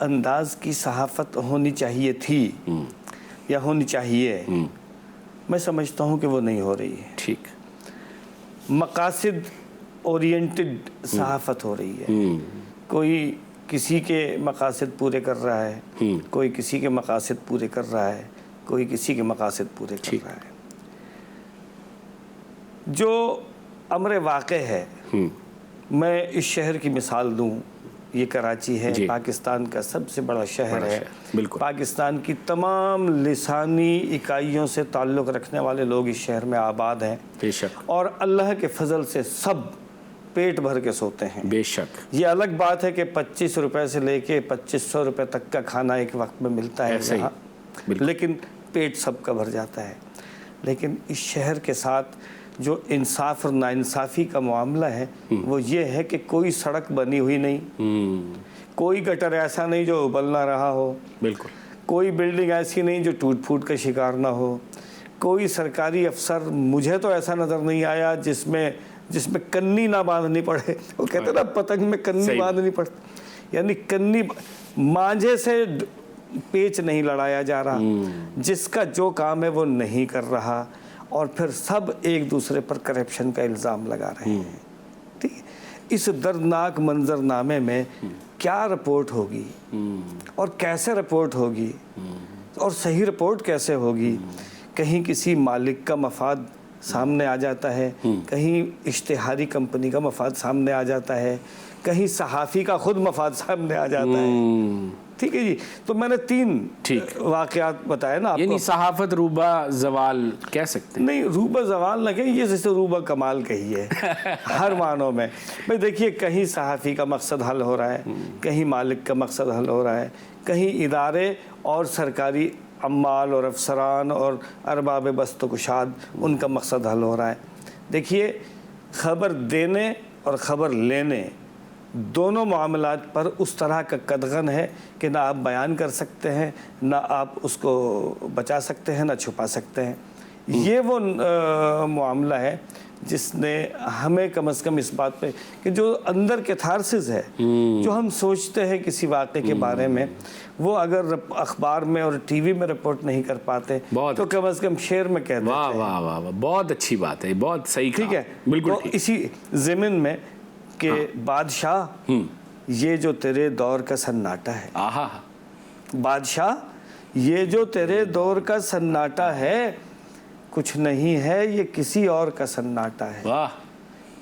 انداز کی صحافت ہونی چاہیے تھی یا ہونی چاہیے، میں سمجھتا ہوں کہ وہ نہیں ہو رہی ہے. ٹھیک. مقاصد اورینٹڈ صحافت ہو رہی ہے. کوئی کسی کے مقاصد پورے کر رہا ہے، کوئی کسی کے مقاصد پورے کر رہا ہے، کوئی کسی کے مقاصد پورے کر رہا ہے. جو امر واقع ہے، میں اس شہر کی مثال دوں، یہ کراچی ہے، پاکستان کا سب سے بڑا شہر ہے. پاکستان کی تمام لسانی اکائیوں سے تعلق رکھنے والے لوگ اس شہر میں آباد ہیں. بے شک. اور اللہ کے فضل سے سب پیٹ بھر کے سوتے ہیں. بے شک. یہ الگ بات ہے کہ 25 روپے سے لے کے 2500 روپے تک کا کھانا ایک وقت میں ملتا ہے یہاں، لیکن پیٹ سب کا بھر جاتا ہے. لیکن اس شہر کے ساتھ جو انصاف اور ناانصافی کا معاملہ ہے وہ یہ ہے کہ کوئی سڑک بنی ہوئی نہیں، کوئی گٹر ایسا نہیں جو ابل نہ رہا ہو، بالکل کوئی بلڈنگ ایسی نہیں جو ٹوٹ پھوٹ کا شکار نہ ہو، کوئی سرکاری افسر مجھے تو ایسا نظر نہیں آیا جس میں کنی نہ باندھنی پڑے. وہ کہتے ہیں نا پتنگ میں کنی باندھنی پڑتی، یعنی کنی مانجھے سے پیچ نہیں لڑایا جا رہا. جس کا جو کام ہے وہ نہیں کر رہا، اور پھر سب ایک دوسرے پر کرپشن کا الزام لگا رہے ہیں. ٹھیک ہے. اس دردناک منظرنامے میں کیا رپورٹ ہوگی اور کیسے رپورٹ ہوگی اور صحیح رپورٹ کیسے ہوگی؟ کہیں کسی مالک کا مفاد سامنے آ جاتا ہے، کہیں اشتہاری کمپنی کا مفاد سامنے آ جاتا ہے، کہیں صحافی کا خود مفاد سامنے آ جاتا ہے. ٹھیک ہے جی. تو میں نے 3 واقعات بتائے نا آپ کو. یعنی صحافت روبہ زوال کہہ سکتے ہیں؟ نہیں، روبہ زوال نہ کہیں، یہ جیسے روبہ کمال کہیے ہر معنوں میں. بھئی دیکھیے، کہیں صحافی کا مقصد حل ہو رہا ہے، کہیں مالک کا مقصد حل ہو رہا ہے، کہیں ادارے اور سرکاری عمال اور افسران اور ارباب بست و کشاد ان کا مقصد حل ہو رہا ہے. دیکھیے، خبر دینے اور خبر لینے دونوں معاملات پر اس طرح کا قدغن ہے کہ نہ آپ بیان کر سکتے ہیں، نہ آپ اس کو بچا سکتے ہیں، نہ چھپا سکتے ہیں. یہ وہ معاملہ ہے جس نے ہمیں کم از کم اس بات پہ کہ جو اندر کیتھارسس ہے، جو ہم سوچتے ہیں کسی واقعے کے بارے میں، وہ اگر اخبار میں اور ٹی وی میں رپورٹ نہیں کر پاتے تو کم از کم شعر میں کہتے ہیں. واہ واہ واہ واہ، بہت اچھی بات ہے، بہت صحیح. ٹھیک ہے. بالکل. تو اسی ضمن میں کہ بادشاہ یہ جو تیرے دور کا سناٹا ہے، بادشاہ یہ جو تیرے دور کا سناٹا ہے، کچھ نہیں ہے یہ کسی اور کا سناٹا ہے. واہ.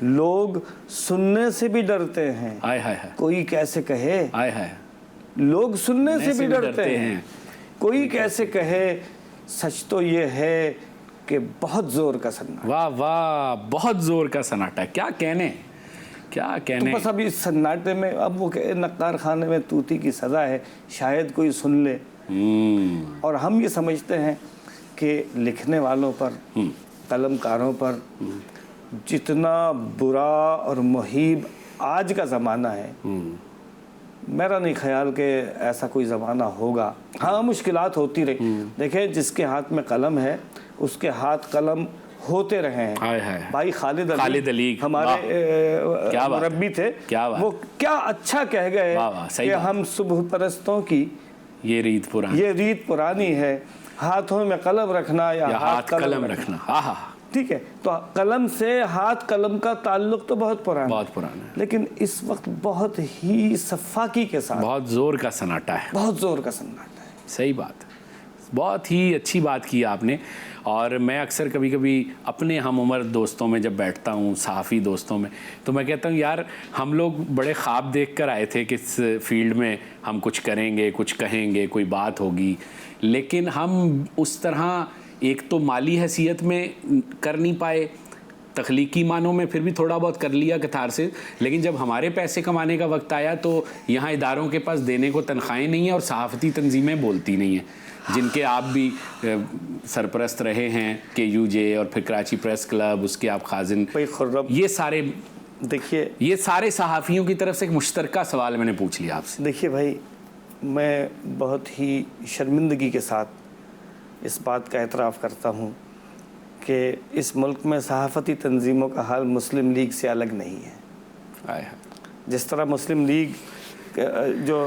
لوگ سننے سے بھی ڈرتے ہیں. کوئی کیسے کہے، لوگ سننے سے بھی ڈرتے ہیں. کوئی کیسے کہے، سچ تو یہ ہے کہ بہت زور کا سناٹا. واہ واہ، بہت زور کا سناٹا. کیا کہنے، کیا کہنے. تو بس اب اس سناٹے میں اب وہ کہ نقار خانے میں طوطی کی سزا ہے، شاید کوئی سن لے. اور ہم یہ سمجھتے ہیں کہ لکھنے والوں پر، قلم کاروں پر جتنا برا اور مہیب آج کا زمانہ ہے، میرا نہیں خیال کہ ایسا کوئی زمانہ ہوگا. ہاں، مشکلات ہوتی رہی. دیکھیں، جس کے ہاتھ میں قلم ہے اس کے ہاتھ قلم ہوتے رہے ہیں. بھائی خالد علی ہمارے مربی تھے، وہ کیا اچھا کہہ گئے کہ ہم صبح پرستوں کی یہ ریت پرانی ہے، ہاتھوں میں قلم رکھنا یا ہاتھ قلم رکھنا. ٹھیک ہے. تو قلم سے ہاتھ قلم کا تعلق تو بہت پرانا ہے، لیکن اس وقت بہت ہی سفاکی کے ساتھ بہت زور کا سناٹا ہے. بہت زور کا سناٹا ہے. صحیح بات ہے. بہت ہی اچھی بات کی آپ نے. اور میں اکثر کبھی کبھی اپنے ہم عمر دوستوں میں جب بیٹھتا ہوں، صحافی دوستوں میں، تو میں کہتا ہوں یار ہم لوگ بڑے خواب دیکھ کر آئے تھے کہ اس فیلڈ میں ہم کچھ کریں گے، کچھ کہیں گے، کوئی بات ہوگی، لیکن ہم اس طرح ایک تو مالی حیثیت میں کر نہیں پائے، تخلیقی معنوں میں پھر بھی تھوڑا بہت کر لیا کتھار سے، لیکن جب ہمارے پیسے کمانے کا وقت آیا تو یہاں اداروں کے پاس دینے کو تنخواہیں نہیں ہیں اور صحافتی تنظیمیں بولتی نہیں ہیں، جن کے آپ بھی سرپرست رہے ہیں، KUJ اور پھر کراچی پریس کلب، اس کے آپ خازن. یہ سارے دیکھیے، یہ سارے صحافیوں کی طرف سے ایک مشترکہ سوال میں نے پوچھ لیا آپ سے. دیکھیے بھائی، میں بہت ہی شرمندگی کے ساتھ اس بات کا اعتراف کرتا ہوں کہ اس ملک میں صحافتی تنظیموں کا حال مسلم لیگ سے الگ نہیں ہے. جس طرح مسلم لیگ جو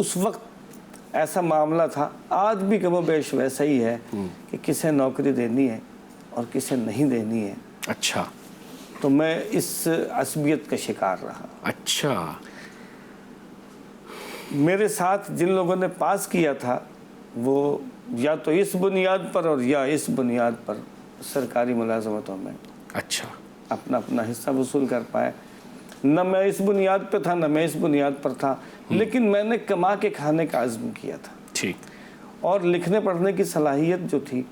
اس وقت ایسا معاملہ تھا، آج بھی کم و بیش ویسا ہی ہے کہ کسے نوکری دینی ہے اور کسے نہیں دینی ہے. اچھا. تو میں اس عصبیت کا شکار رہا. اچھا. میرے ساتھ جن لوگوں نے پاس کیا تھا وہ یا تو اس بنیاد پر اور یا اس بنیاد پر سرکاری ملازمتوں میں اچھا اپنا حصہ وصول کر پائے. نہ میں اس بنیاد پہ تھا، نہ میں اس بنیاد پر تھا، لیکن میں نے کما کے کھانے کا عزم کیا تھا. ٹھیک. اور لکھنے پڑھنے کی صلاحیت جو تھی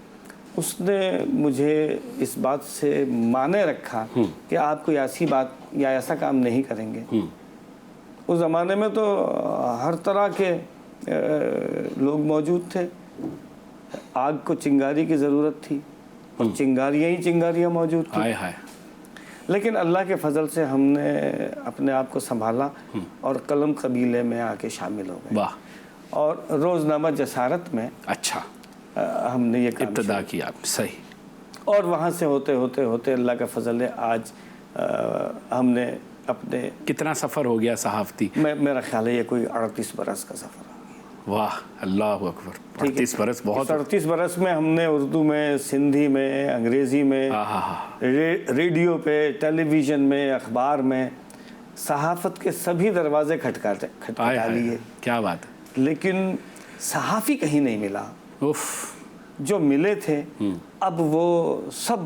اس نے مجھے اس بات سے مانے رکھا کہ آپ کوئی ایسی بات یا ایسا کام نہیں کریں گے. اس زمانے میں تو ہر طرح کے لوگ موجود تھے. آگ کو چنگاری کی ضرورت تھی اور چنگاریاں ہی چنگاریاں موجود تھیں. لیکن اللہ کے فضل سے ہم نے اپنے آپ کو سنبھالا اور قلم قبیلے میں آ کے شامل ہو گئے. اور روزنامہ جسارت میں اچھا ہم نے یہ کام ابتدا کیا. صحیح. اور وہاں سے ہوتے ہوتے ہوتے اللہ کا فضل ہے آج ہم نے اپنے کتنا سفر ہو گیا صحافتی؟ میرا خیال ہے یہ کوئی 38 برس کا سفر ہے. واہ اللہ اکبر. 38 برس بہت. 38 برس میں ہم نے اردو میں، سندھی میں، انگریزی میں، ریڈیو پہ، ٹیلی ویژن میں، اخبار میں صحافت کے سبھی دروازے کھٹکھٹا لیے. کیا بات ہے. لیکن صحافی کہیں نہیں ملا. جو ملے تھے اب وہ سب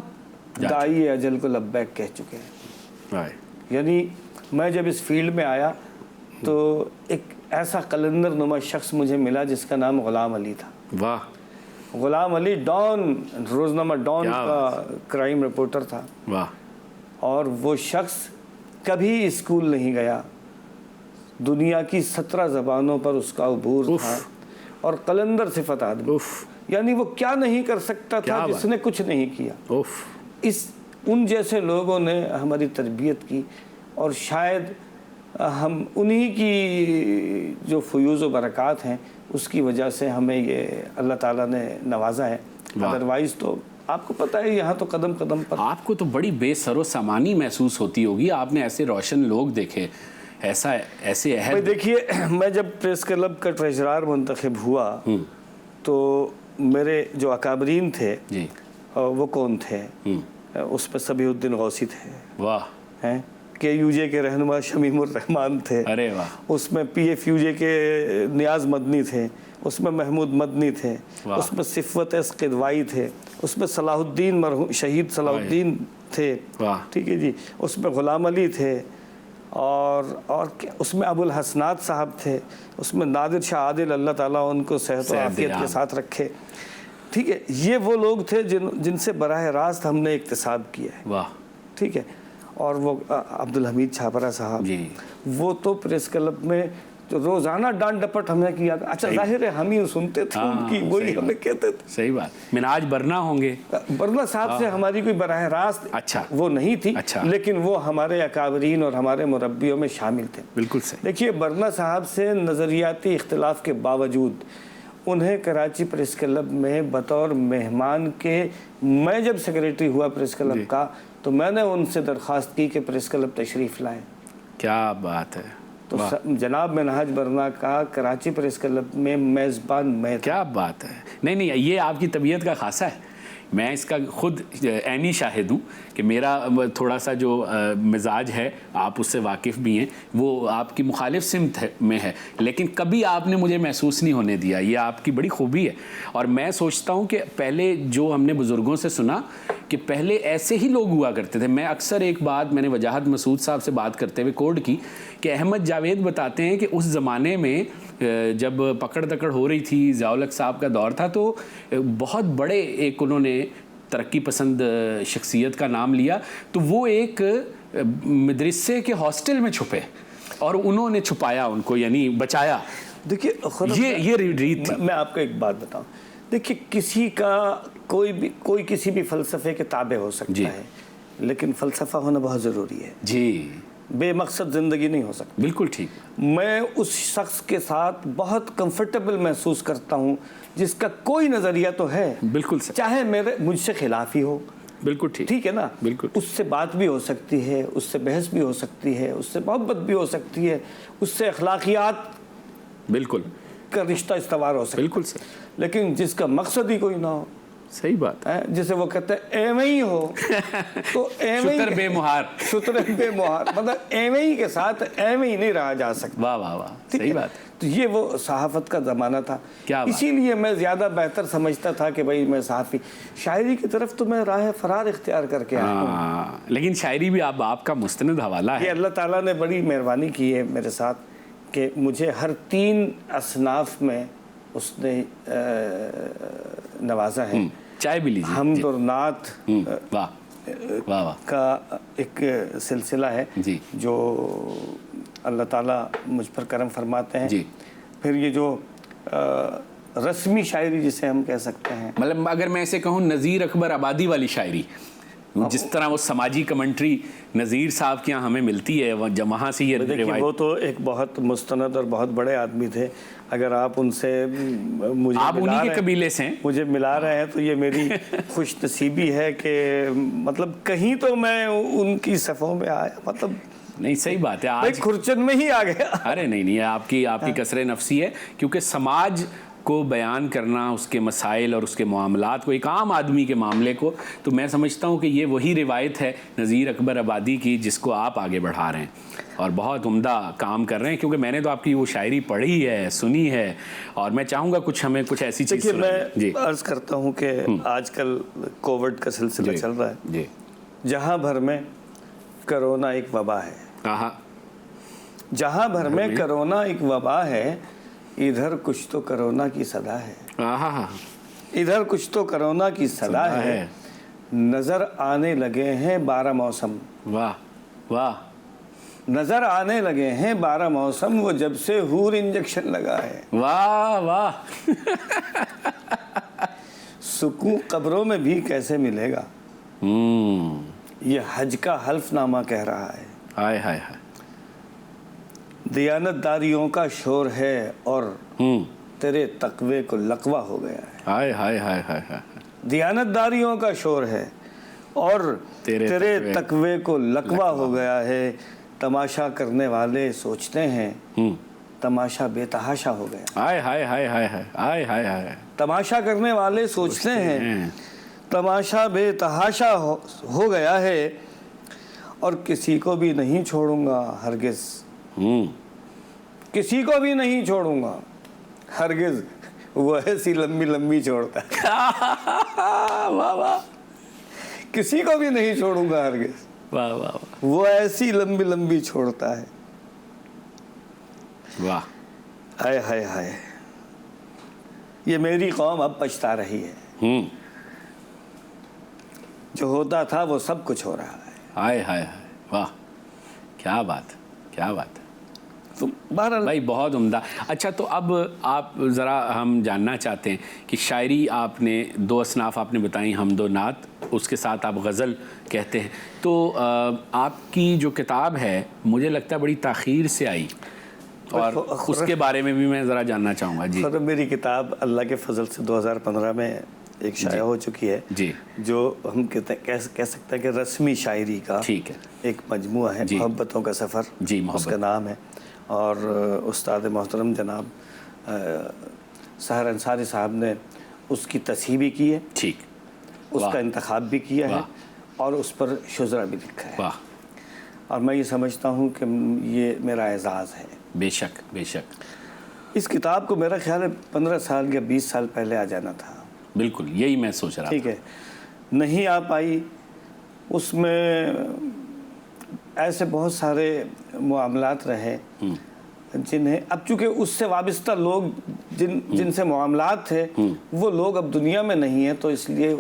داعی اجل کو لبیک کہہ چکے ہیں. یعنی میں جب اس فیلڈ میں آیا تو ایک ایسا قلندر نما شخص مجھے ملا جس کا نام غلام علی تھا. واہ. غلام علی ڈان، روزنامہ ڈان کا کرائم رپورٹر تھا. واہ. اور وہ شخص کبھی اسکول نہیں گیا، دنیا کی 17 زبانوں پر اس کا عبور تھا اور قلندر صفت آدمی. یعنی وہ کیا نہیں کر سکتا تھا جس نے کچھ نہیں کیا. ان جیسے لوگوں نے ہماری تربیت کی اور شاید ہم انہی کی جو فیوز و برکات ہیں اس کی وجہ سے ہمیں یہ اللہ تعالیٰ نے نوازا ہے. ادروائز تو آپ کو پتہ ہے یہاں تو قدم قدم پر آپ کو تو بڑی بے سر و سامانی محسوس ہوتی ہوگی. آپ نے ایسے روشن لوگ دیکھے، ایسے عہد. دیکھیے میں جب پریس کلب کا ٹریجرار منتخب ہوا تو میرے جو اکابرین تھے وہ کون تھے؟ اس پہ سبیح الدین غوثی تھے. واہ. کے یو جے کے رہنما شمیم الرحمان تھے. ارے واہ. اس میں پی ایف یو جے کے نیاز مدنی تھے. اس میں محمود مدنی تھے. اس میں صفوت اس قدوائی تھے. اس میں صلاح الدین شہید صلاح الدین تھے. ٹھیک ہے جی. اس میں غلام علی تھے اور اس میں ابو الحسنات صاحب تھے. اس میں نادر شاہ عادل اللہ تعالیٰ ان کو صحت و عافیت کے ساتھ رکھے. ٹھیک ہے. یہ وہ لوگ تھے جن سے براہ راست ہم نے اکتساب کیا ہے. واہ. ٹھیک ہے. اور وہ عبدالحمید چھاپرا صاحب وہ تو پریس کلب میں جو روزانہ ڈانٹ ڈپٹ ہم نے کیا. اچھا ظاہر ہے ہم ہی سنتے تھے ان کی، وہی ہمیں کہتے تھے. صحیح بات. مناج برنا ہوں گے. برنا صاحب سے ہماری کوئی براہ راست وہ نہیں تھی، لیکن وہ ہمارے اکابرین اور ہمارے مربیوں میں شامل تھے. بالکل صحیح. دیکھیے برنا صاحب سے نظریاتی اختلاف کے باوجود انہیں کراچی پریس کلب میں بطور مہمان کے، میں جب سیکریٹری ہوا پریس کلب کا تو میں نے ان سے درخواست کی کہ پریس کلب تشریف لائیں. کیا بات ہے. تو جناب منہاج برنا کا کراچی پریس کلب میں میزبان میں تھا. کیا بات ہے. نہیں یہ آپ کی طبیعت کا خاصہ ہے. میں اس کا خود عینی شاہد ہوں کہ میرا تھوڑا سا جو مزاج ہے، آپ اس سے واقف بھی ہیں، وہ آپ کی مخالف سمت میں ہے، لیکن کبھی آپ نے مجھے محسوس نہیں ہونے دیا. یہ آپ کی بڑی خوبی ہے. اور میں سوچتا ہوں کہ پہلے جو ہم نے بزرگوں سے سنا کہ پہلے ایسے ہی لوگ ہوا کرتے تھے. میں اکثر ایک بات میں نے وجاہت مسعود صاحب سے بات کرتے ہوئے کوڈ کی کہ احمد جاوید بتاتے ہیں کہ اس زمانے میں جب پکڑ دکڑ ہو رہی تھی، ضیاء الحق صاحب کا دور تھا، تو بہت بڑے ایک انہوں نے ترقی پسند شخصیت کا نام لیا، تو وہ ایک مدرسے کے ہاسٹل میں چھپے اور انہوں نے چھپایا ان کو، یعنی بچایا. دیکھیے یہ ریت تھی. میں آپ کو ایک بات بتاؤں. دیکھیے کسی کا کوئی کسی بھی فلسفے کے تابع ہو سکتا ہے، لیکن فلسفہ ہونا بہت ضروری ہے. جی. بے مقصد زندگی نہیں ہو سکتی. بالکل ٹھیک. میں اس شخص کے ساتھ بہت کمفرٹیبل محسوس کرتا ہوں جس کا کوئی نظریہ تو ہے. بالکل صحیح. چاہے مجھ سے خلاف ہی ہو. بالکل ٹھیک ہے نا. بالکل. اس سے بات بھی ہو سکتی ہے، اس سے بحث بھی ہو سکتی ہے، اس سے محبت بھی ہو سکتی ہے، اس سے اخلاقیات بالکل کا رشتہ استوار ہو سکتا بالکل سر لیکن جس کا مقصد ہی کوئی نہ ہو, صحیح بات ہے. جسے وہ کہتے ہیں ایویں ہی ہو تو ایویں شتر بے مہار شتر بے مہار, مطلب ایویں ہی کے ساتھ ایویں ہی نہیں رہا جا سکتا. واہ واہ واہ, صحیح بات ہے. تو یہ وہ صحافت کا زمانہ تھا, اسی لیے میں زیادہ بہتر سمجھتا تھا کہ بھائی میں صحافی, شاعری کی طرف تو میں راہ فرار اختیار کر کے آیا ہوں. لیکن شاعری بھی آپ کا مستند حوالہ ہے. یہ اللہ تعالیٰ نے بڑی مہربانی کی ہے میرے ساتھ کہ مجھے ہر 3 اصناف میں اس نے نوازا ہے. چائے بھی لیجیے. حمد اور نعت واہ واہ واہ کا ایک سلسلہ ہے جی جو اللہ تعالیٰ مجھ پر کرم فرماتے ہیں. جی. پھر یہ جو رسمی شاعری جسے ہم کہہ سکتے ہیں, مطلب اگر میں اسے کہوں نذیر اکبر آبادی والی شاعری, جس طرح وہ سماجی کمنٹری نذیر صاحب کے یہاں ہمیں ملتی ہے, جب وہاں سے یہ روایت. وہ تو ایک بہت مستند اور بہت بڑے آدمی تھے. اگر آپ ان سے آپ انہی کے قبیلے سے ہیں, مجھے ملا رہے ہیں تو یہ میری خوش نصیبی ہے کہ مطلب کہیں تو میں ان کی صفوں میں آیا. مطلب نہیں صحیح بات ہے, آج کھرچن میں ہی آ گیا. ارے نہیں آپ کی کثر نفسی ہے, کیونکہ سماج کو بیان کرنا, اس کے مسائل اور اس کے معاملات کو, ایک عام آدمی کے معاملے کو, تو میں سمجھتا ہوں کہ یہ وہی روایت ہے نذیر اکبر آبادی کی جس کو آپ آگے بڑھا رہے ہیں اور بہت عمدہ کام کر رہے ہیں. کیونکہ میں نے تو آپ کی وہ شاعری پڑھی ہے, سنی ہے, اور میں چاہوں گا ہمیں کچھ ایسی چیز. دیکھیے میں عرض کرتا ہوں کہ آج کل کووڈ کا سلسلہ چل رہا ہے, جہاں بھر میں کرونا ایک وبا ہے. جہاں بھر میں کرونا ایک وبا ہے, ادھر کچھ تو کرونا کی صدا ہے. ادھر کچھ تو کرونا کی صدا ہے, نظر آنے لگے ہیں 12 موسم. واہ واہ. نظر آنے لگے ہیں 12 موسم, وہ جب سے حور انجیکشن لگا ہے. واہ واہ. سکون قبروں میں بھی کیسے ملے گا, یہ حج کا حلف نامہ کہہ رہا ہے. ہائے ہائے ہائے. دیانت داریوں کا شور ہے اور تیرے تقوی کو لقوہ ہو گیا ہے. ہائے ہائے ہائے ہائے. دیانت داریوں کا شور ہے اور تیرے تقوی کو لقوہ ہو گیا ہے. تماشا کرنے والے سوچتے ہیں تماشا بے تحاشا ہو گیا. ہائے ہائے ہائے ہائے ہائے ہائے ہائے. تماشا کرنے والے سوچتے ہیں تماشا بے تحاشا ہو گیا ہے, اور کسی کو بھی نہیں چھوڑوں گا ہرگز. کسی کو بھی نہیں چھوڑوں گا ہرگز, وہ ایسی لمبی لمبی چھوڑتا ہے. واہ واہ. کسی کو بھی نہیں چھوڑوں گا ہرگز, واہ واہ. وہ ایسی لمبی لمبی چھوڑتا ہے. واہ. ہائے ہائے ہائے. یہ میری قوم اب پچھتا رہی ہے, جو ہوتا تھا وہ سب کچھ ہو رہا ہے. ہائے ہائے ہائے. واہ, کیا بات کیا بات ہے. تو بہرحال بھائی بہت عمدہ. اچھا تو اب آپ ذرا ہم جاننا چاہتے ہیں کہ شاعری آپ نے 2 اصناف آپ نے بتائیں, حمد و نعت, اس کے ساتھ آپ غزل کہتے ہیں. تو آپ کی جو کتاب ہے مجھے لگتا ہے بڑی تاخیر سے آئی, اور اس کے بارے میں بھی میں ذرا جاننا چاہوں گا. جی. میری کتاب اللہ کے فضل سے 2015 میں ایک شائع ہو چکی ہے, جی, جو ہم کہہ سکتے ہیں کہ رسمی شاعری کا ٹھیک ہے ایک مجموعہ ہے. محبتوں کا سفر جی, اس کا نام ہے, اور استاد محترم جناب سحر انصاری صاحب نے اس کی تصحیح بھی کی ہے, ٹھیک, اس کا انتخاب بھی کیا ہے, اور اس پر شزرہ بھی لکھا ہے. اور میں یہ سمجھتا ہوں کہ یہ میرا اعزاز ہے. بے شک بے شک. اس کتاب کو میرا خیال ہے 15 سال یا 20 سال پہلے آ جانا تھا. بالکل یہی میں سوچ رہا تھا. ٹھیک ہے, نہیں آ پائی. اس میں ایسے بہت سارے معاملات رہے جنہیں اب چونکہ اس سے وابستہ لوگ جن سے معاملات تھے وہ لوگ اب دنیا میں نہیں ہیں, تو اس لیے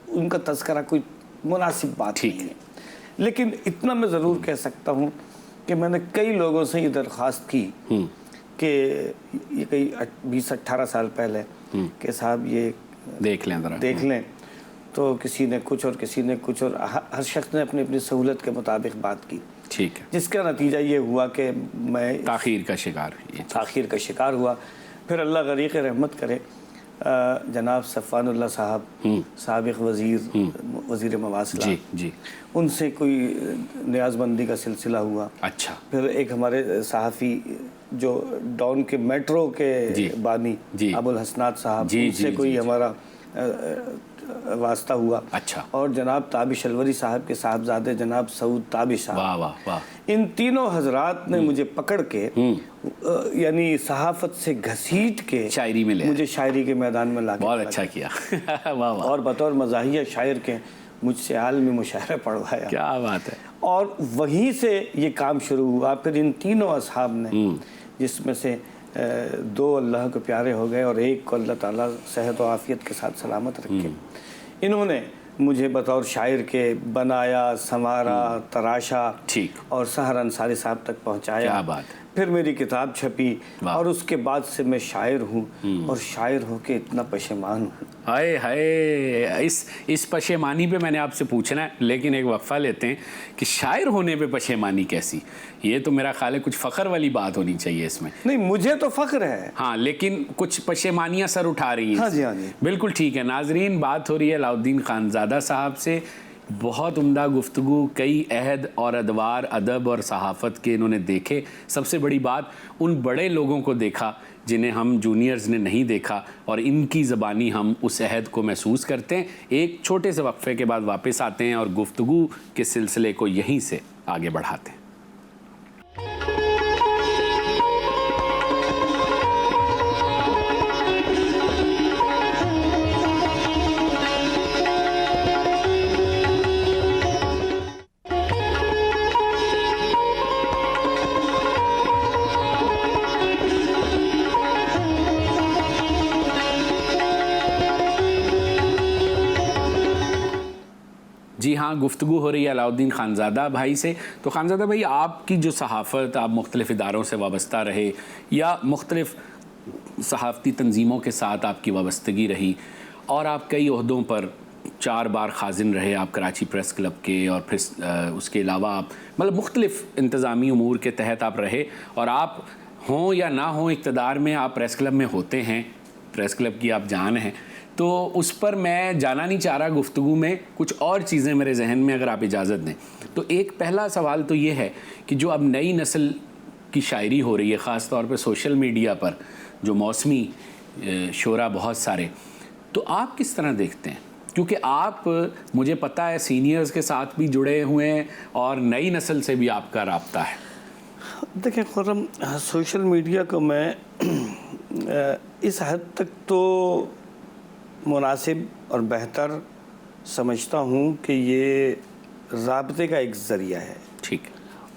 ان کا تذکرہ کوئی مناسب بات نہیں ہے. لیکن اتنا میں ضرور کہہ سکتا ہوں کہ میں نے کئی لوگوں سے یہ درخواست کی کہ یہ کئی 20-18 سال پہلے کہ صاحب یہ دیکھ لیں, تو کسی نے کچھ اور کسی نے کچھ, اور ہر شخص نے اپنی اپنی سہولت کے مطابق بات کی. ٹھیک ہے. جس کا نتیجہ یہ ہوا کہ میں تاخیر کا شکار ہوا. پھر اللہ غریق رحمت کرے, جناب صفوان اللہ صاحب سابق وزیر مواصلات, جی, ان سے کوئی نیاز بندی کا سلسلہ ہوا. اچھا. پھر ایک ہمارے صحافی جو ڈاؤن کے میٹرو کے بانی ابو الحسنات صاحب، ان سے کوئی ہمارا واسطہ ہوا. اچھا. اور جناب تابش الوری صاحب کے صاحبزادے جناب سعود تابش صاحب. واہ واہ واہ. ان تینوں حضرات نے مجھے پکڑ کے یعنی صحافت سے گھسیٹ کے شاعری میں لے مجھے شاعری کے میدان میں لا کے بہت اچھا کیا. واہ واہ. اور بطور مزاحیہ شاعر کے مجھ سے عالمی مشاعرہ پڑھوایا. کیا بات ہے. اور وہیں سے یہ کام شروع ہوا. پھر ان تینوں اصحاب نے، جس میں سے 2 اللہ کو پیارے ہو گئے اور 1 کو اللہ تعالیٰ صحت و عافیت کے ساتھ سلامت رکھے، انہوں نے مجھے بطور شاعر کے بنایا، سنوارا، تراشا اور سحر انصاری صاحب تک پہنچایا. کیا بات ہے. پھر میری کتاب چھپی اور اس کے بعد سے میں شاعر ہوں، اور شاعر ہو کے اتنا پشیمان ہوں. ہائے ہائے. اس پشیمانی پہ میں نے آپ سے پوچھنا ہے، لیکن ایک وقفہ لیتے ہیں کہ شاعر ہونے پہ پشیمانی کیسی؟ یہ تو میرا خیال ہے کچھ فخر والی بات ہونی چاہیے اس میں. نہیں، مجھے تو فخر ہے. ہاں، لیکن کچھ پشیمانیاں سر اٹھا رہی ہیں. ہاں جی، ہاں جی. بالکل ٹھیک ہے. ناظرین، بات ہو رہی ہے علاؤالدین خانزادہ صاحب سے. بہت عمدہ گفتگو، کئی عہد اور ادوار ادب اور صحافت کے انہوں نے دیکھے. سب سے بڑی بات، ان بڑے لوگوں کو دیکھا جنہیں ہم جونیئرز نے نہیں دیکھا، اور ان کی زبانی ہم اس عہد کو محسوس کرتے ہیں. ایک چھوٹے سے وقفے کے بعد واپس آتے ہیں اور گفتگو کے سلسلے کو یہیں سے آگے بڑھاتے ہیں. جی ہاں، گفتگو ہو رہی ہے علاؤالدین خانزادہ بھائی سے. تو خانزادہ بھائی، آپ کی جو صحافت، آپ مختلف اداروں سے وابستہ رہے یا مختلف صحافتی تنظیموں کے ساتھ آپ کی وابستگی رہی، اور آپ کئی عہدوں پر 4 بار خازن رہے، آپ کراچی پریس کلب کے، اور پھر اس کے علاوہ آپ مطلب مختلف انتظامی امور کے تحت آپ رہے، اور آپ ہوں یا نہ ہوں اقتدار میں، آپ پریس کلب میں ہوتے ہیں، پریس کلب کی آپ جان ہیں. تو اس پر میں جانا نہیں چاہ رہا گفتگو میں، کچھ اور چیزیں میرے ذہن میں اگر آپ اجازت دیں. تو ایک پہلا سوال تو یہ ہے کہ جو اب نئی نسل کی شاعری ہو رہی ہے، خاص طور پہ سوشل میڈیا پر جو موسمی شعراء بہت سارے، تو آپ کس طرح دیکھتے ہیں؟ کیونکہ آپ، مجھے پتہ ہے، سینئرز کے ساتھ بھی جڑے ہوئے ہیں اور نئی نسل سے بھی آپ کا رابطہ ہے. دیکھیں خرم، سوشل میڈیا کو میں اس حد تک تو مناسب اور بہتر سمجھتا ہوں کہ یہ رابطے کا ایک ذریعہ ہے. ٹھیک.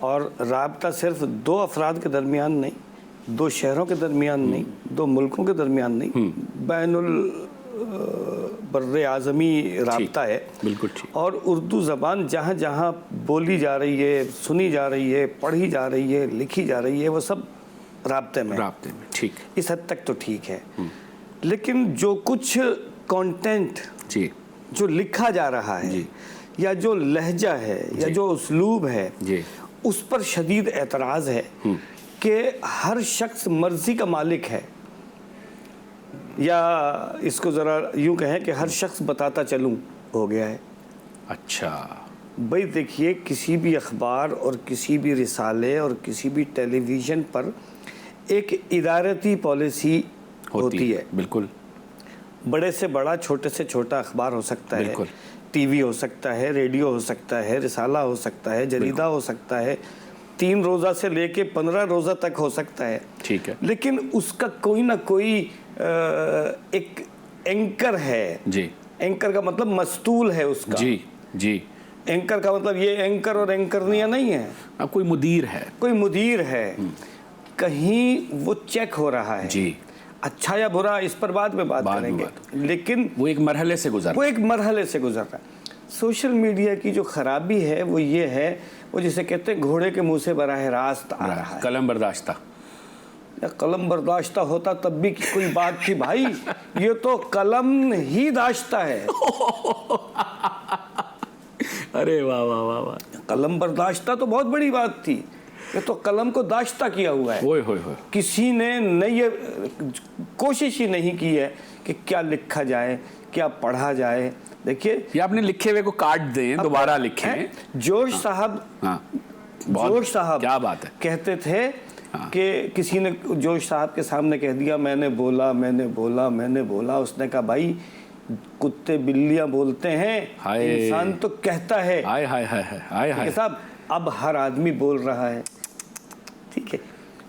اور رابطہ صرف 2 افراد کے درمیان نہیں، 2 شہروں کے درمیان نہیں، 2 ملکوں کے درمیان نہیں، بین البر اعظمی رابطہ ہے. بالکل ٹھیک. اور اردو زبان جہاں جہاں بولی جا رہی ہے، سنی جا رہی ہے، پڑھی جا رہی ہے، لکھی جا رہی ہے، وہ سب رابطے میں. ٹھیک. اس حد تک تو ٹھیک ہے. لیکن جو کچھ کانٹینٹ جو لکھا جا رہا ہے، یا جو لہجہ ہے، یا جو اسلوب ہے، اس پر شدید اعتراض ہے کہ ہر شخص مرضی کا مالک ہے، یا اس کو ذرا یوں کہیں کہ ہر شخص بتاتا چلوں ہو گیا ہے. اچھا بھائی دیکھیے، کسی بھی اخبار اور کسی بھی رسالے اور کسی بھی ٹیلی ویژن پر ایک ادارتی پالیسی ہوتی ہے. بالکل. بڑے سے بڑا، چھوٹے سے چھوٹا اخبار ہو سکتا ہے، ٹی وی ہو سکتا ہے، ریڈیو ہو سکتا ہے، رسالہ ہو سکتا ہے، جریدہ ہو سکتا ہے، 3 روزہ سے لے کے 15 روزہ تک ہو سکتا ہے. ٹھیک ہے. لیکن اس کا کوئی نہ کوئی ایک اینکر ہے. جی. اینکر کا مطلب مستول ہے اس کا. جی. اینکر کا مطلب یہ اینکر اور اینکرنیا نہیں ہے. اب کوئی مدیر ہے. کوئی مدیر ہے. کہیں وہ چیک ہو رہا ہے. جی. اچھا یا برا اس پر بعد میں بات کریں گے، لیکن وہ ایک مرحلے سے گزر رہا ہے. سوشل میڈیا کی جو خرابی ہے وہ یہ ہے، وہ جسے کہتے ہیں گھوڑے کے منہ سے براہ راست آ رہا ہے. قلم برداشتہ. قلم برداشتہ ہوتا تب بھی کوئی بات تھی بھائی. یہ تو قلم ہی داشتہ ہے. ارے واہ واہ واہ واہ. قلم برداشتہ تو بہت بڑی بات تھی. یہ تو قلم کو داشتہ کیا ہوا ہے. کسی نے کوشش ہی نہیں کی ہے کہ کیا لکھا جائے، کیا پڑھا جائے. دیکھیے، یہ آپ نے لکھے ہوئے کو کاٹ دیں، دوبارہ لکھیں. جوش صاحب کیا بات ہے، کہتے تھے کہ کسی نے جوش صاحب کے سامنے کہہ دیا میں نے بولا، اس نے کہا بھائی کتے بلیاں بولتے ہیں، انسان تو کہتا ہے۔ صاحب اب ہر آدمی بول رہا ہے، ٹھیک ہے۔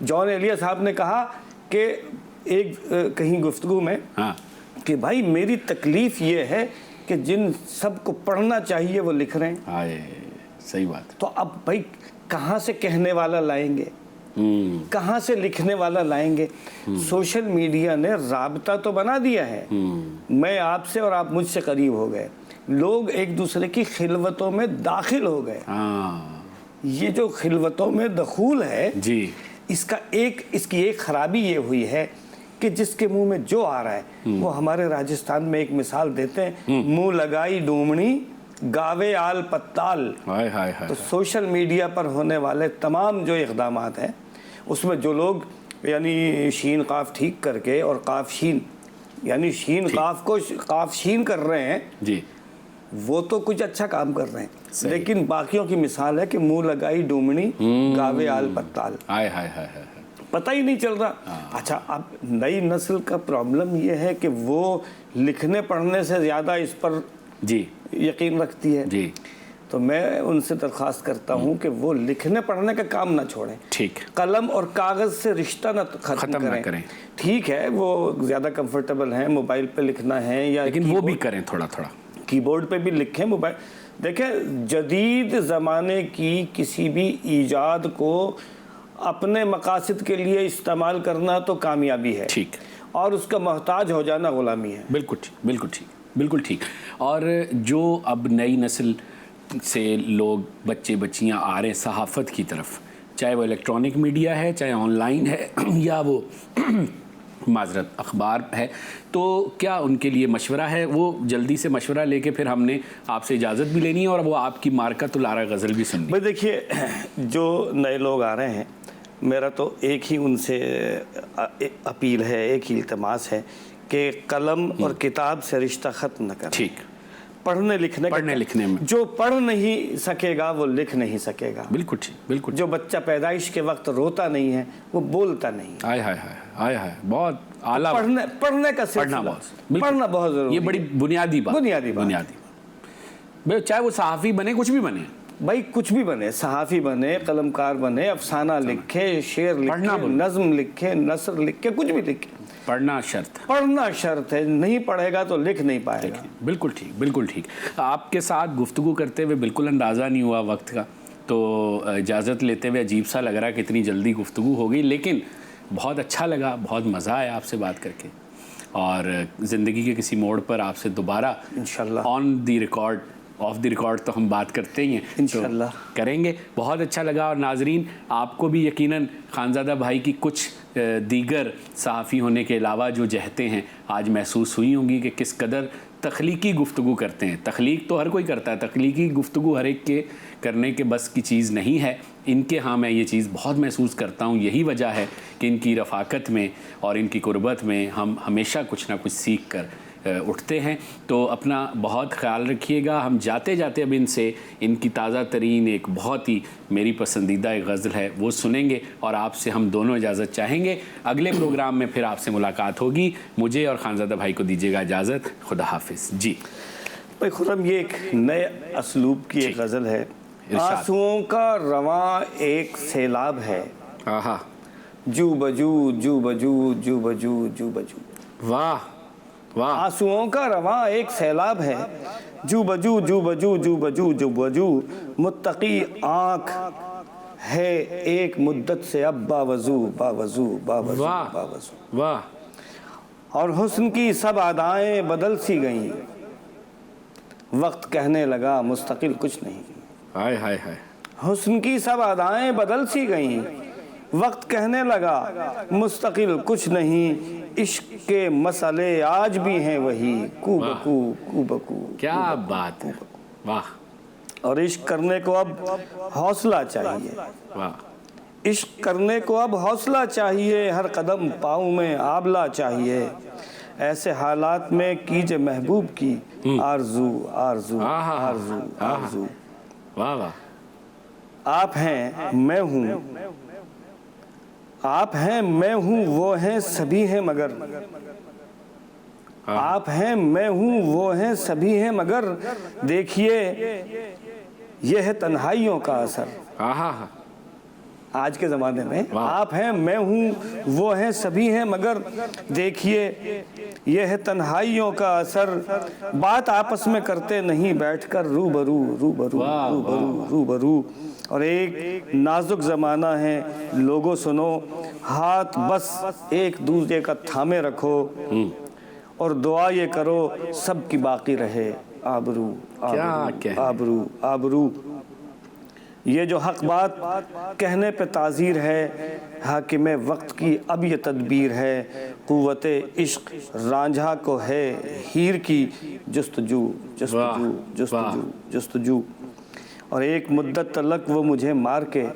جان ایلیا صاحب نے کہا کہ ایک کہیں گفتگو میں کہ بھائی میری تکلیف یہ ہے کہ جن سب کو پڑھنا چاہیے وہ لکھ رہے ہیں۔ صحیح بات۔ تو اب بھائی کہاں سے کہنے والا لائیں گے، کہاں سے لکھنے والا لائیں گے؟ سوشل میڈیا نے رابطہ تو بنا دیا ہے، میں آپ سے اور آپ مجھ سے قریب ہو گئے، لوگ ایک دوسرے کی خلوتوں میں داخل ہو گئے۔ یہ جو خلوتوں میں دخول ہے جی، اس کی ایک خرابی یہ ہوئی ہے کہ جس کے منہ میں جو آ رہا ہے وہ ہمارے راجستھان میں ایک مثال دیتے ہیں، منہ لگائی ڈومنی گاوے آل پتال۔ تو سوشل میڈیا پر ہونے والے تمام جو اقدامات ہیں اس میں جو لوگ یعنی شین قاف ٹھیک کر کے اور قاف شین یعنی شین قاف کو قاف شین کر رہے ہیں جی، وہ تو کچھ اچھا کام کر رہے ہیں، لیکن باقیوں کی مثال ہے کہ منہ لگائی ڈومنی گاوے آل پتال، پتہ ہی نہیں چل رہا۔ اچھا، اب نئی نسل کا پرابلم یہ ہے کہ وہ لکھنے پڑھنے سے زیادہ اس پر جی یقین رکھتی ہے، جی، تو میں ان سے درخواست کرتا ہوں کہ وہ لکھنے پڑھنے کا کام نہ چھوڑیں، ٹھیک، قلم اور کاغذ سے رشتہ نہ ختم نہ کریں۔ ٹھیک ہے وہ زیادہ کمفرٹیبل ہیں، موبائل پہ لکھنا ہے یا لیکن وہ بھی کریں تھوڑا کی بورڈ پہ بھی لکھیں، موبائل دیکھیں، جدید زمانے کی کسی بھی ایجاد کو اپنے مقاصد کے لیے استعمال کرنا تو کامیابی ہے، ٹھیک، اور اس کا محتاج ہو جانا غلامی ہے۔ بالکل ٹھیک، بالکل ٹھیک، بالکل ٹھیک۔ اور جو اب نئی نسل سے لوگ بچے بچیاں آ رہے ہیں صحافت کی طرف، چاہے وہ الیکٹرانک میڈیا ہے، چاہے آن لائن ہے، یا وہ معذرت اخبار ہے، تو کیا ان کے لیے مشورہ ہے؟ وہ جلدی سے مشورہ لے کے پھر ہم نے آپ سے اجازت بھی لینی ہے اور وہ آپ کی مارکت العرا غزل بھی سننی ہے۔ بھائی دیکھیے، جو نئے لوگ آ رہے ہیں، میرا تو ایک ہی ان سے اپیل ہے، ایک ہی التماس ہے کہ قلم اور کتاب سے رشتہ ختم نہ کریں۔ ٹھیک، پڑھنے لکھنے میں جو پڑھ نہیں سکے گا وہ لکھ نہیں سکے گا۔ بالکل ٹھیک، بالکل۔ جو بچہ پیدائش کے وقت روتا نہیں ہے وہ بولتا نہیں۔ بہت اعلیٰ، پڑھنے کا سلسلہ، پڑھنا بہت ضروری ہے، یہ بڑی بنیادی بات، چاہے وہ صحافی بنے، کچھ بھی بنے بھائی، کچھ بھی بنے، صحافی بنے، قلم کار بنے، افسانہ لکھے، شعر لکھے، نظم لکھے، نثر لکھے، کچھ بھی لکھے، پڑھنا شرط ہے، نہیں پڑھے گا تو لکھ نہیں پائے گا۔ بالکل ٹھیک، بالکل ٹھیک۔ آپ کے ساتھ گفتگو کرتے ہوئے بالکل اندازہ نہیں ہوا وقت کا، تو اجازت لیتے ہوئے عجیب سا لگ رہا کہ اتنی جلدی گفتگو ہو گئی، لیکن بہت اچھا لگا، بہت مزہ آیا آپ سے بات کر کے، اور زندگی کے کسی موڑ پر آپ سے دوبارہ انشاءاللہ آن دی ریکارڈ، آف دی ریکارڈ تو ہم بات کرتے ہی ہیں، انشاءاللہ کریں گے۔ بہت اچھا لگا، اور ناظرین آپ کو بھی یقیناً خانزادہ بھائی کی کچھ دیگر صحافی ہونے کے علاوہ جو جہتیں ہیں آج محسوس ہوئی ہوں گی کہ کس قدر تخلیقی گفتگو کرتے ہیں۔ تخلیق تو ہر کوئی کرتا ہے، تخلیقی گفتگو ہر ایک کے کرنے کے بس کی چیز نہیں ہے، ان کے ہاں میں یہ چیز بہت محسوس کرتا ہوں۔ یہی وجہ ہے کہ ان کی رفاقت میں اور ان کی قربت میں ہم ہمیشہ کچھ نہ کچھ سیکھ کر اٹھتے ہیں۔ تو اپنا بہت خیال رکھیے گا۔ ہم جاتے جاتے اب ان سے ان کی تازہ ترین ایک بہت ہی میری پسندیدہ ایک غزل ہے وہ سنیں گے، اور آپ سے ہم دونوں اجازت چاہیں گے۔ اگلے پروگرام میں پھر آپ سے ملاقات ہوگی۔ مجھے اور خانزادہ بھائی کو دیجیے گا اجازت، خدا حافظ۔ جی بھائی خرم، یہ ایک نئے اسلوب کی ایک غزل ہے۔ آنسوؤں کا رواں ایک سیلاب ہے، جو بجو جو بجو جو بجو جو بجو۔ واہ واہ۔ آنسوؤں کا رواں ایک سیلاب ہے، جو بجو جو بجو جو بجو جو بجو، متقی آنکھ ہے ایک مدت سے اب باوضو باوضو باوضو باوضو۔ واہ۔ اور حسن کی سب ادائیں بدل سی گئیں، وقت کہنے لگا مستقل کچھ نہیں۔ ہائے ہائے ہائے۔ حسن کی سب ادائیں بدل سی گئیں، وقت کہنے لگا مستقل کچھ نہیں، عشق کے مسئلے آج بھی ہیں وہی، کو بکو کو بکو۔ کیا بات ہے، واہ۔ اور عشق کرنے کو اب حوصلہ چاہیے، واہ۔ عشق کرنے کو اب حوصلہ چاہیے، ہر قدم پاؤں میں آبلہ چاہیے، ایسے حالات میں کیجے محبوب کی آرزو آرزو آرزو آرزو۔ واہ واہ۔ آپ ہیں میں ہوں، آپ ہیں میں ہوں وہ ہیں سبھی ہیں مگر آپ ہیں میں ہوں وہ ہیں سبھی ہیں مگر دیکھیے یہ ہے تنہائیوں کا اثر. آج کے زمانے میں آپ ہیں میں ہوں وہ ہیں سبھی ہیں مگر دیکھیے یہ ہے تنہائیوں کا اثر. بات آپس میں کرتے نہیں بیٹھ کر روبرو روبرو روبرو روبرو. اور ایک نازک زمانہ ہے لوگوں سنو ہاتھ بس ایک دوسرے کا تھامے رکھو اور دعا یہ کرو سب کی باقی رہے آبرو آبرو آبرو آبرو. یہ جو حق بات کہنے پہ تعزیر ہے حاکم وقت کی اب یہ تدبیر ہے. قوت عشق رانجھا کو ہے ہیر کی جستجو جستجو جستجو جستجو. اور ایک مدت تلک وہ مجھے مار کے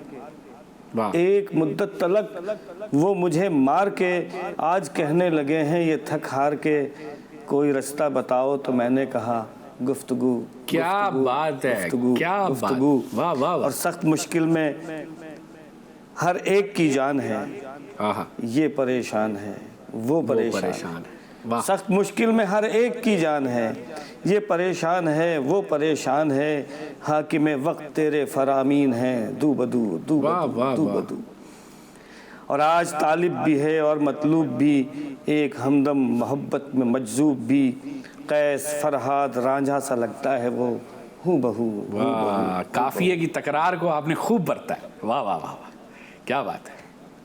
ایک مدت تلک وہ مجھے مار کے آج کہنے لگے ہیں یہ تھک ہار کے کوئی رستہ بتاؤ تو میں نے کہا گفتگو. کیا بات ہے, کیا گفتگو. واہ واہ. اور سخت مشکل میں ہر ایک کی جان ہے یہ پریشان ہے وہ پریشان ہے. سخت مشکل میں ہر ایک کی جان ہے یہ پریشان ہے وہ پریشان ہے. حاکم وقت تیرے فرامین ہیں دو بدو دو بدو دو بدو. اور آج طالب بھی ہے اور مطلوب بھی ایک ہمدم محبت میں مجذوب بھی. قیس فرہاد رانجھا سا لگتا ہے وہ ہوں بہو. قافیے کی تکرار کو آپ نے خوب برتا ہے. واہ واہ واہ, کیا بات ہے.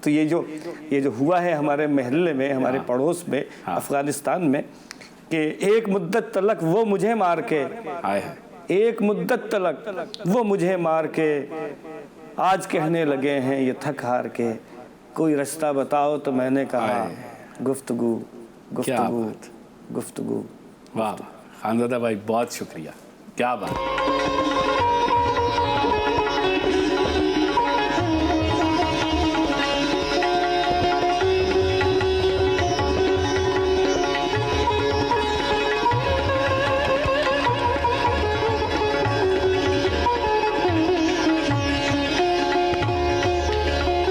تو یہ جو ہوا ہے ہمارے محلے میں ہمارے پڑوس میں افغانستان میں کہ ایک مدت تلک وہ مجھے مار کے ایک مدت تلک وہ مجھے مار کے آج کہنے لگے ہیں یہ تھک ہار کے کوئی رستہ بتاؤ تو میں نے کہا گفتگو گفتگو گفتگو. واہ خانزادہ بھائی بہت شکریہ, کیا بات.